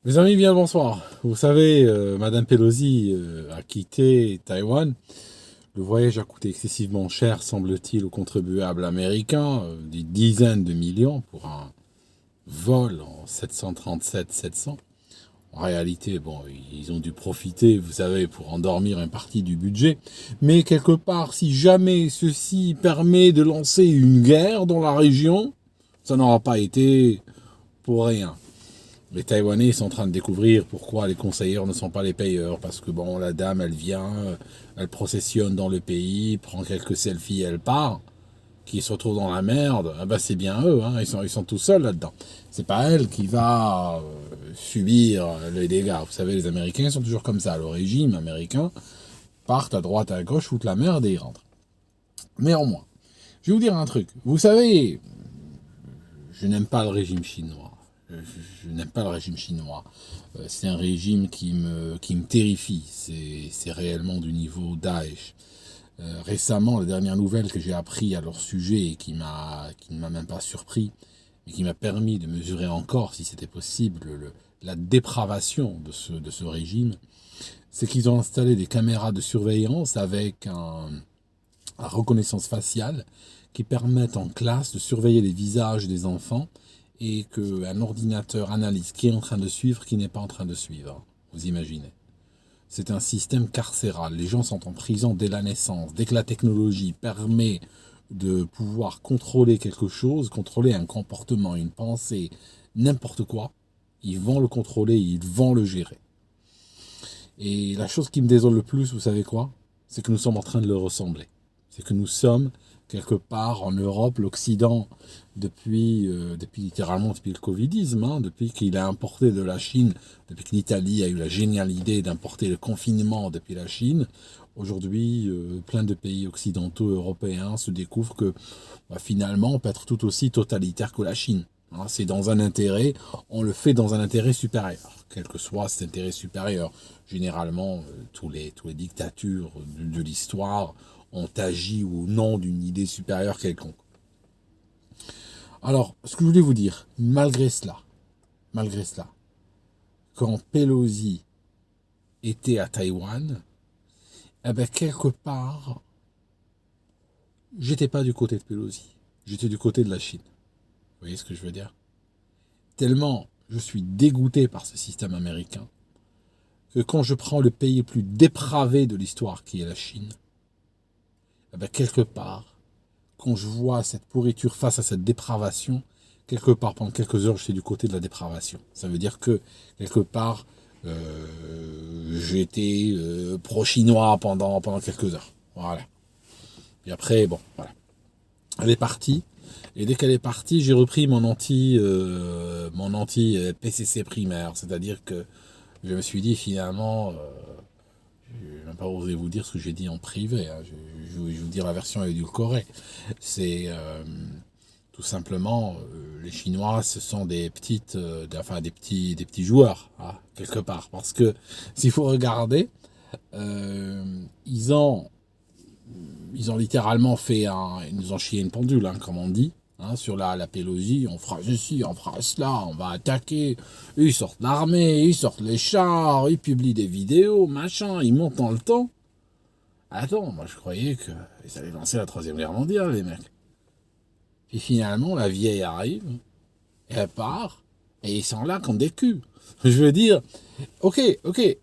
Mes amis, bien le bonsoir. Vous savez, Madame Pelosi a quitté Taïwan. Le voyage a coûté excessivement cher, semble-t-il, aux contribuables américains, des dizaines de millions pour un vol en 737-700. En réalité, bon, ils ont dû profiter, vous savez, pour endormir une partie du budget. Mais quelque part, si jamais ceci permet de lancer une guerre dans la région, ça n'aura pas été pour rien. Les Taïwanais sont en train de découvrir pourquoi les conseilleurs ne sont pas les payeurs. Parce que bon, la dame, elle vient, elle processionne dans le pays, prend quelques selfies, elle part. Qui se retrouvent dans la merde, ah bah c'est bien eux, hein, ils sont tout seuls là-dedans. C'est pas elle qui va subir les dégâts. Vous savez, les Américains sont toujours comme ça. Le régime américain part à droite, à gauche, fout la merde et ils rentrent. Néanmoins, je vais vous dire un truc. Vous savez, je n'aime pas le régime chinois. Je n'aime pas le régime chinois. C'est un régime qui me terrifie. C'est réellement du niveau Daesh. Récemment, la dernière nouvelle que j'ai appris à leur sujet et qui ne m'a même pas surpris, mais qui m'a permis de mesurer encore, si c'était possible, la dépravation de ce régime, c'est qu'ils ont installé des caméras de surveillance avec la reconnaissance faciale qui permettent en classe de surveiller les visages des enfants et qu'un ordinateur analyse qui est en train de suivre, qui n'est pas en train de suivre. Vous imaginez. C'est un système carcéral. Les gens sont en prison dès la naissance. Dès que la technologie permet de pouvoir contrôler quelque chose, contrôler un comportement, une pensée, n'importe quoi, ils vont le contrôler, ils vont le gérer. Et la chose qui me désole le plus, vous savez quoi? C'est que nous sommes en train de le ressembler. C'est que nous sommes quelque part en Europe, l'Occident, depuis littéralement depuis le Covidisme, hein, depuis qu'il a importé de la Chine, depuis que l'Italie a eu la géniale idée d'importer le confinement depuis la Chine. Aujourd'hui, plein de pays occidentaux européens se découvrent que finalement, on peut être tout aussi totalitaire que la Chine. Hein, c'est dans un intérêt, on le fait dans un intérêt supérieur, quel que soit cet intérêt supérieur. Généralement, tous les dictatures de l'histoire ont agi au nom d'une idée supérieure quelconque. Alors, ce que je voulais vous dire, malgré cela, quand Pelosi était à Taïwan, eh ben quelque part, j'étais pas du côté de Pelosi, j'étais du côté de la Chine. Vous voyez ce que je veux dire? Tellement je suis dégoûté par ce système américain que quand je prends le pays le plus dépravé de l'histoire qui est la Chine, eh ben quelque part, quand je vois cette pourriture face à cette dépravation, quelque part, pendant quelques heures, je suis du côté de la dépravation. Ça veut dire que, quelque part, j'ai été pro-chinois pendant quelques heures. Voilà. Et après, bon, voilà. Elle est partie. Et dès qu'elle est partie, j'ai repris mon anti PCC primaire. C'est-à-dire que je me suis dit, finalement... je n'ai même pas osé vous dire ce que j'ai dit en privé. Hein. Je vais vous dire la version édulcorée. C'est tout simplement les Chinois, ce sont des petites, des petits joueurs hein, quelque part. Parce que s'il faut regarder, ils ont littéralement fait ils nous ont chié une pendule, hein, comme on dit. Hein, sur la Pélogie, on fera ceci, on fera cela, on va attaquer. Ils sortent l'armée, ils sortent les chars, ils publient des vidéos, machin, ils montent dans le temps. Attends, moi je croyais qu'ils allaient lancer la Troisième Guerre mondiale, les mecs. Puis finalement, la vieille arrive, elle part, et ils sont là comme des culs. Je veux dire, ok,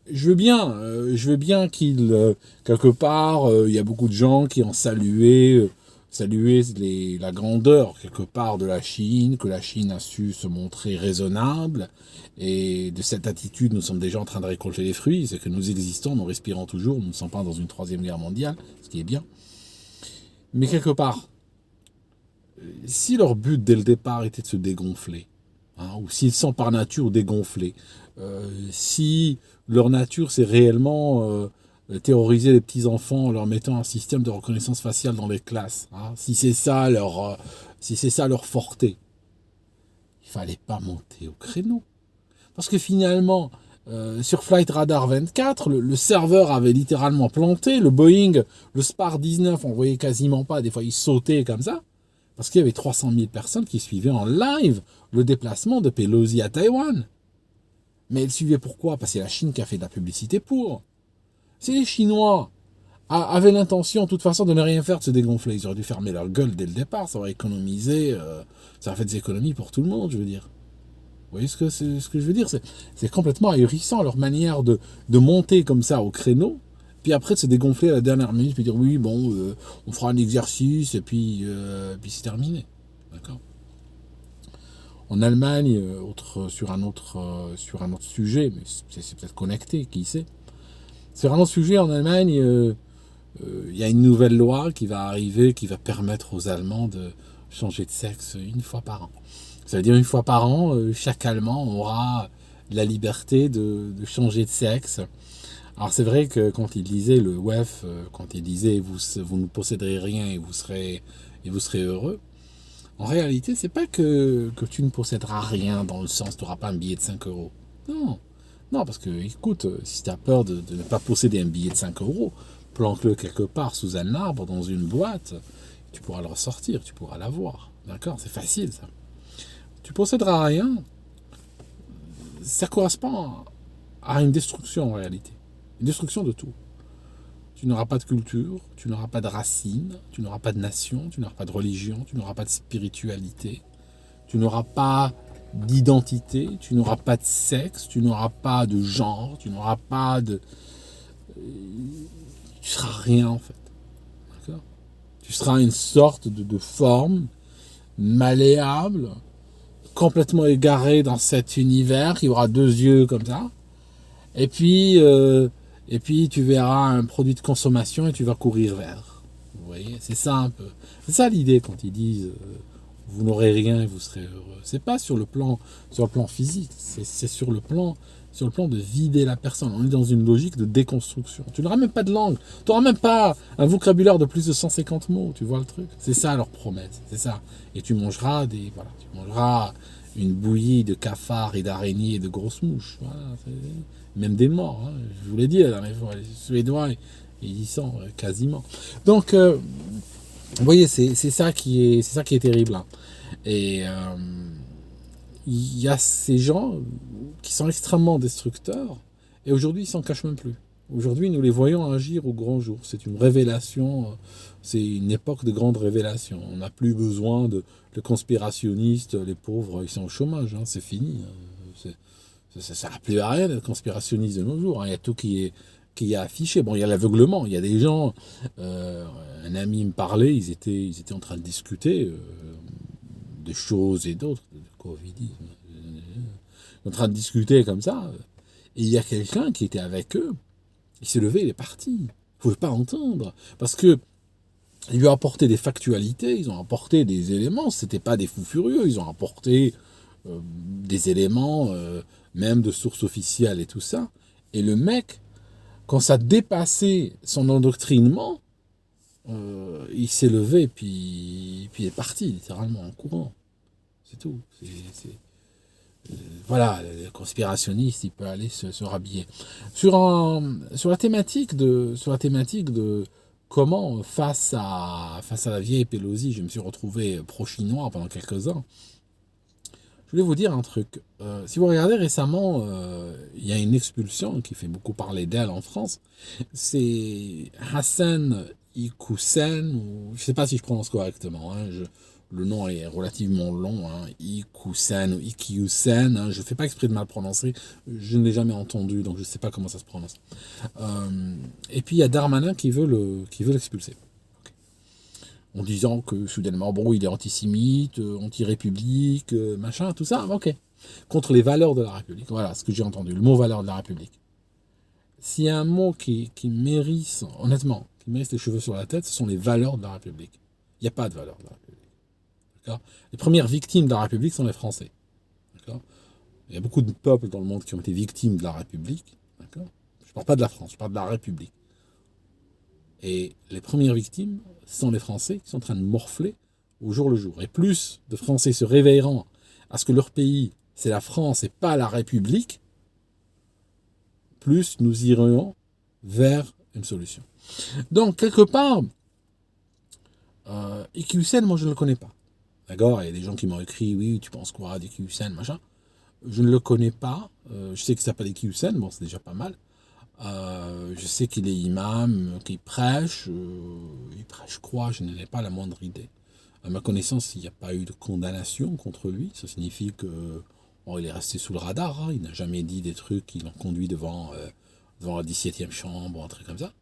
je veux bien qu'il, quelque part, il y a beaucoup de gens qui ont salué la grandeur, quelque part, de la Chine, que la Chine a su se montrer raisonnable, et de cette attitude, nous sommes déjà en train de récolter les fruits, c'est que nous existons, nous respirons toujours, nous ne sommes pas dans une troisième guerre mondiale, ce qui est bien. Mais quelque part, si leur but dès le départ était de se dégonfler, hein, ou s'ils sont par nature dégonflés, si leur nature c'est réellement terroriser les petits-enfants en leur mettant un système de reconnaissance faciale dans les classes, hein, si c'est ça leur forté, il fallait pas monter au créneau. Parce que finalement, sur Flight Radar 24, le serveur avait littéralement planté, le Boeing, le Spar 19, on voyait quasiment pas, des fois il sautait comme ça, parce qu'il y avait 300 000 personnes qui suivaient en live le déplacement de Pelosi à Taïwan. Mais elle suivait pourquoi? Parce que c'est la Chine qui a fait de la publicité pour. Si les Chinois avaient l'intention, de toute façon, de ne rien faire, de se dégonfler, ils auraient dû fermer leur gueule dès le départ, ça aurait économisé, ça aurait fait des économies pour tout le monde, je veux dire. Vous voyez ce que je veux dire? C'est complètement ahurissant leur manière de monter comme ça au créneau, puis après de se dégonfler à la dernière minute, puis dire oui, bon, on fera un exercice, et puis c'est terminé. D'accord? En Allemagne, sur un autre sujet, mais c'est peut-être connecté, qui sait. Sur un autre sujet, en Allemagne, il y a une nouvelle loi qui va arriver, qui va permettre aux Allemands de changer de sexe une fois par an. Ça veut dire une fois par an, chaque Allemand aura la liberté de changer de sexe. Alors c'est vrai que quand il disait le WEF, quand il disait vous ne posséderez rien et vous serez heureux, en réalité c'est pas que tu ne posséderas rien dans le sens tu n'auras pas un billet de 5 euros. Non, non parce que écoute, si tu as peur de ne pas posséder un billet de 5 euros, planque-le quelque part sous un arbre, dans une boîte, tu pourras le ressortir, tu pourras l'avoir. D'accord? C'est facile ça. Tu posséderas rien, ça correspond à une destruction en réalité. Une destruction de tout. Tu n'auras pas de culture, tu n'auras pas de racines, tu n'auras pas de nation, tu n'auras pas de religion, tu n'auras pas de spiritualité, tu n'auras pas d'identité, tu n'auras pas de sexe, tu n'auras pas de genre, tu n'auras pas de... Tu seras rien en fait. D'accord? Tu seras une sorte de forme malléable, complètement égaré dans cet univers qui aura deux yeux comme ça. Et puis tu verras un produit de consommation et tu vas courir vers. Vous voyez, c'est ça un peu. C'est ça l'idée quand ils disent vous n'aurez rien et vous serez heureux. C'est pas sur le plan physique, c'est sur le plan de vider la personne. On est dans une logique de déconstruction. Tu n'auras même pas de langue, tu n'auras même pas un vocabulaire de plus de 150 mots, tu vois le truc. C'est ça leur promesse, c'est ça. Et tu mangeras une bouillie de cafards et d'araignées et de grosses mouches. Voilà, même des morts. Hein. Je vous l'ai dit la dernière fois, les Suédois, ils y sont quasiment. Donc, vous voyez, c'est ça qui est terrible. Hein. Et il y a ces gens qui sont extrêmement destructeurs, et aujourd'hui, ils s'en cachent même plus. Aujourd'hui, nous les voyons agir au grand jour. C'est une révélation, c'est une époque de grande révélation. On n'a plus besoin de conspirationnistes, les pauvres, ils sont au chômage, hein, c'est fini. Ça ne sert plus à rien d'être conspirationniste de nos jours. Hein. Il y a tout qui est affiché. Bon, il y a l'aveuglement. Il y a des gens, un ami me parlait, ils étaient en train de discuter de choses et d'autres, de covidisme, en train de discuter comme ça. Et il y a quelqu'un qui était avec eux. Il s'est levé, il est parti. Il ne pouvait pas entendre. Parce que ils lui ont apporté des factualités, ils ont apporté des éléments. Ce n'étaient pas des fous furieux. Ils ont apporté des éléments, même de sources officielles et tout ça. Et le mec, quand ça dépassait son endoctrinement, il s'est levé puis il est parti littéralement en courant. C'est tout. Voilà, le conspirationniste, il peut aller se rhabiller. Sur la thématique de comment, face à la vieille Pélosi, je me suis retrouvé pro-chinois pendant quelques ans. Je voulais vous dire un truc. Si vous regardez récemment, il y a une expulsion qui fait beaucoup parler d'elle en France. C'est Hassan Iqiyoussen, je ne sais pas si je prononce correctement. Hein, le nom est relativement long. Hein, Iqiyoussen ou Iqiyoussen. Hein, je ne fais pas exprès de mal prononcer. Je ne l'ai jamais entendu, donc je ne sais pas comment ça se prononce. Et puis il y a Darmanin qui veut l'expulser. En disant que soudainement, bon, il est antisémite, anti-république, machin, tout ça, ok. Contre les valeurs de la République. Voilà ce que j'ai entendu, le mot valeur de la République. S'il y a un mot qui mérite, honnêtement, qui mérite les cheveux sur la tête, ce sont les valeurs de la République. Il n'y a pas de valeurs de la République. D'accord ? Les premières victimes de la République sont les Français. D'accord ? Il y a beaucoup de peuples dans le monde qui ont été victimes de la République. D'accord ? Je ne parle pas de la France, je parle de la République. Et les premières victimes sont les Français qui sont en train de morfler au jour le jour. Et plus de Français se réveilleront à ce que leur pays, c'est la France et pas la République, plus nous irons vers une solution. Donc, quelque part, Iqiyoussen, moi je ne le connais pas. D'accord ? Il y a des gens qui m'ont écrit, oui, tu penses quoi d'Iqiyoussen, machin. Je ne le connais pas. Je sais qu'il s'appelle Eki Hussein, bon, c'est déjà pas mal. Je sais qu'il est imam, qu'il prêche. Il prêche quoi? Je n'en ai pas la moindre idée. À ma connaissance, il n'y a pas eu de condamnation contre lui. Ça signifie que bon, il est resté sous le radar. Hein. Il n'a jamais dit des trucs qui l'ont conduit devant la 17e chambre, un truc comme ça.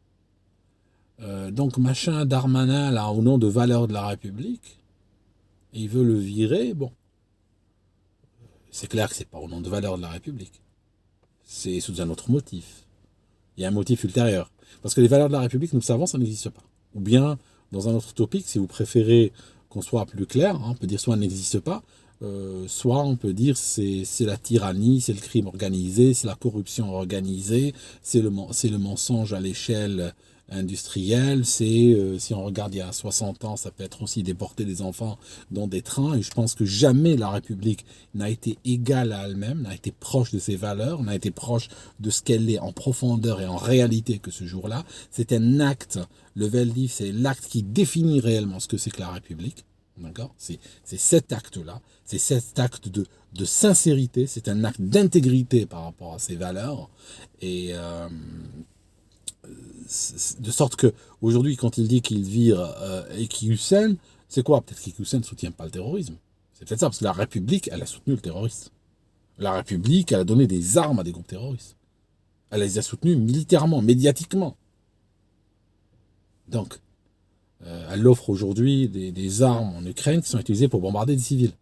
Donc, machin Darmanin, là, au nom de valeurs de la République, il veut le virer. Bon, c'est clair que c'est pas au nom de valeurs de la République. C'est sous un autre motif. Il y a un motif ultérieur. Parce que les valeurs de la République, nous le savons, ça n'existe pas. Ou bien, dans un autre topic, si vous préférez qu'on soit plus clair, hein, on peut dire soit elle n'existe pas, soit on peut dire c'est la tyrannie, c'est le crime organisé, c'est la corruption organisée, c'est le mensonge à l'échelle industrielle, c'est, si on regarde il y a 60 ans, ça peut être aussi déporter des enfants dans des trains, et je pense que jamais la République n'a été égale à elle-même, n'a été proche de ses valeurs, n'a été proche de ce qu'elle est en profondeur et en réalité que ce jour-là. C'est un acte, le Veldiv, c'est l'acte qui définit réellement ce que c'est que la République. D'accord, c'est cet acte-là, c'est cet acte de sincérité, c'est un acte d'intégrité par rapport à ses valeurs, et de sorte que aujourd'hui, quand il dit qu'il vire Eki Hussein, c'est quoi? Peut-être qu'Eki Hussein ne soutient pas le terrorisme. C'est peut-être ça, parce que la République, elle a soutenu le terroriste. La République, elle a donné des armes à des groupes terroristes. Elle les a soutenus militairement, médiatiquement. Donc, elle offre aujourd'hui des armes en Ukraine qui sont utilisées pour bombarder des civils.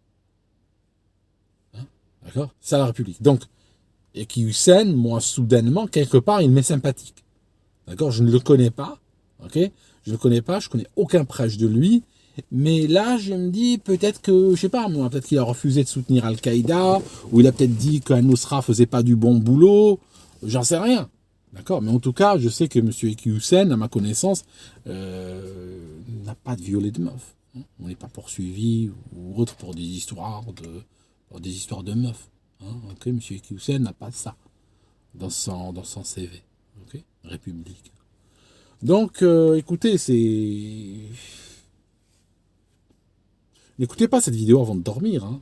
Hein? D'accord? C'est la République. Donc, Eki Hussein, moi, soudainement, quelque part, il m'est sympathique. D'accord? Je ne le connais pas. Ok? Je ne le connais pas, je ne connais aucun prêche de lui. Mais là, je me dis peut-être que, je sais pas moi, peut-être qu'il a refusé de soutenir Al-Qaïda, ou il a peut-être dit qu'Al-Nusra faisait pas du bon boulot. J'en sais rien. D'accord, mais en tout cas, je sais que M. Eki Hussein, à ma connaissance, n'a pas de violet de meuf. Hein. On n'est pas poursuivi ou autre pour des histoires de meufs. Hein. Ok, M. Eki Hussein n'a pas ça dans son CV. Ok, République. Donc, écoutez, n'écoutez pas cette vidéo avant de dormir. Hein.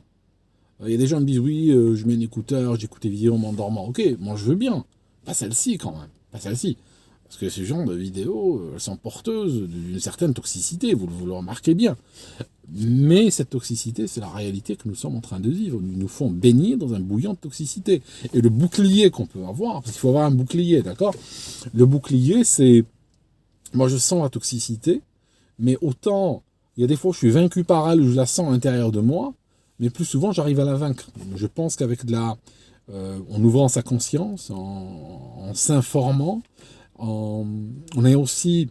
Il y a des gens qui me disent, oui, je mets un écouteur, j'écoute les vidéos en m'endormant. Ok, moi je veux bien. Pas celle-ci quand même, pas celle-ci. Parce que ce genre de vidéos, elles sont porteuses d'une certaine toxicité, vous le remarquez bien. Mais cette toxicité, c'est la réalité que nous sommes en train de vivre. Nous nous font baigner dans un bouillon de toxicité. Et le bouclier qu'on peut avoir, parce qu'il faut avoir un bouclier, d'accord? Le bouclier, c'est... Moi, je sens la toxicité, mais autant... Il y a des fois où je suis vaincu par elle, où je la sens à l'intérieur de moi, mais plus souvent, j'arrive à la vaincre. Je pense qu'avec en ouvrant sa conscience, en s'informant, en ayant aussi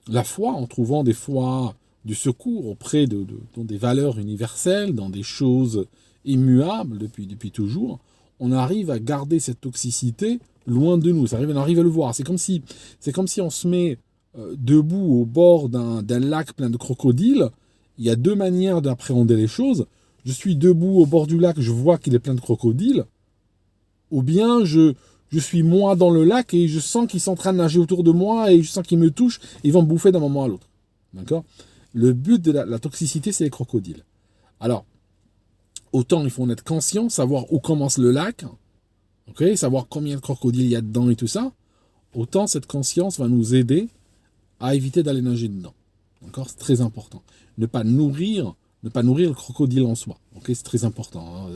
la foi, en trouvant des fois du secours auprès dans des valeurs universelles, dans des choses immuables depuis toujours, on arrive à garder cette toxicité loin de nous. On arrive à le voir. C'est comme si on se met debout au bord d'un lac plein de crocodiles. Il y a deux manières d'appréhender les choses. Je suis debout au bord du lac, je vois qu'il est plein de crocodiles. Ou bien je suis moi dans le lac et je sens qu'ils sont en train de nager autour de moi et je sens qu'ils me touchent et ils vont me bouffer d'un moment à l'autre. D'accord? Le but de la toxicité, c'est les crocodiles. Alors, autant il faut en être conscient, savoir où commence le lac, okay, savoir combien de crocodiles il y a dedans et tout ça, autant cette conscience va nous aider à éviter d'aller nager dedans. D'accord? C'est très important. Ne pas nourrir le crocodile en soi. Okay? C'est très important. Hein?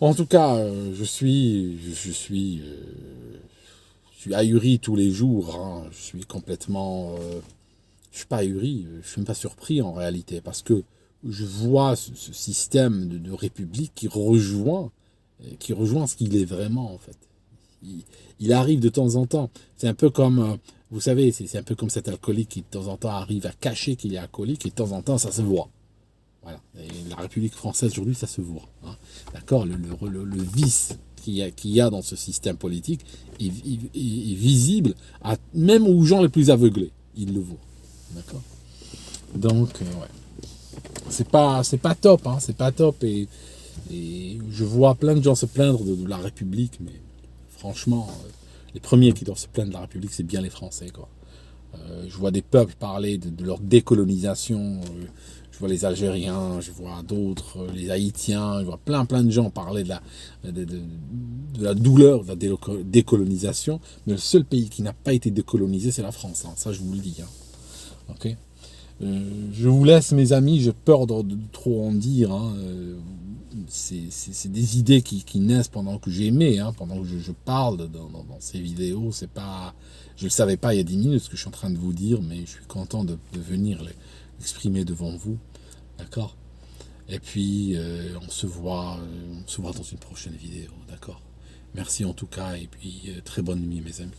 En tout cas, je suis ahuri tous les jours. Hein. Je suis complètement... je suis pas ahuri, je suis même pas surpris en réalité, parce que je vois ce système de république qui rejoint ce qu'il est vraiment en fait. Il arrive de temps en temps. C'est un peu comme, vous savez, c'est un peu comme cet alcoolique qui de temps en temps arrive à cacher qu'il est alcoolique et de temps en temps ça se voit. Voilà. Et la République française aujourd'hui, ça se voit. Hein. D'accord, le vice qu'il y a dans ce système politique est visible, même aux gens les plus aveuglés. Ils le voient. D'accord. Donc, ouais. C'est pas top. Hein, c'est pas top. Et je vois plein de gens se plaindre de la République, mais franchement, les premiers qui doivent se plaindre de la République, c'est bien les Français, quoi. Je vois des peuples parler de leur décolonisation. Je Je vois les Algériens, je vois d'autres, les Haïtiens, je vois plein de gens parler de la douleur de la décolonisation. Mais le seul pays qui n'a pas été décolonisé, c'est la France. Hein. Ça, je vous le dis. Hein. Ok. Je vous laisse, mes amis. J'ai peur de trop en dire. Hein. C'est des idées qui naissent pendant que j'aimais, hein, pendant que je parle dans ces vidéos. C'est pas, je ne le savais pas il y a 10 minutes ce que je suis en train de vous dire, mais je suis content de venir l'exprimer devant vous. D'accord. Et puis, on se voit dans une prochaine vidéo. D'accord. Merci en tout cas, et puis très bonne nuit, mes amis.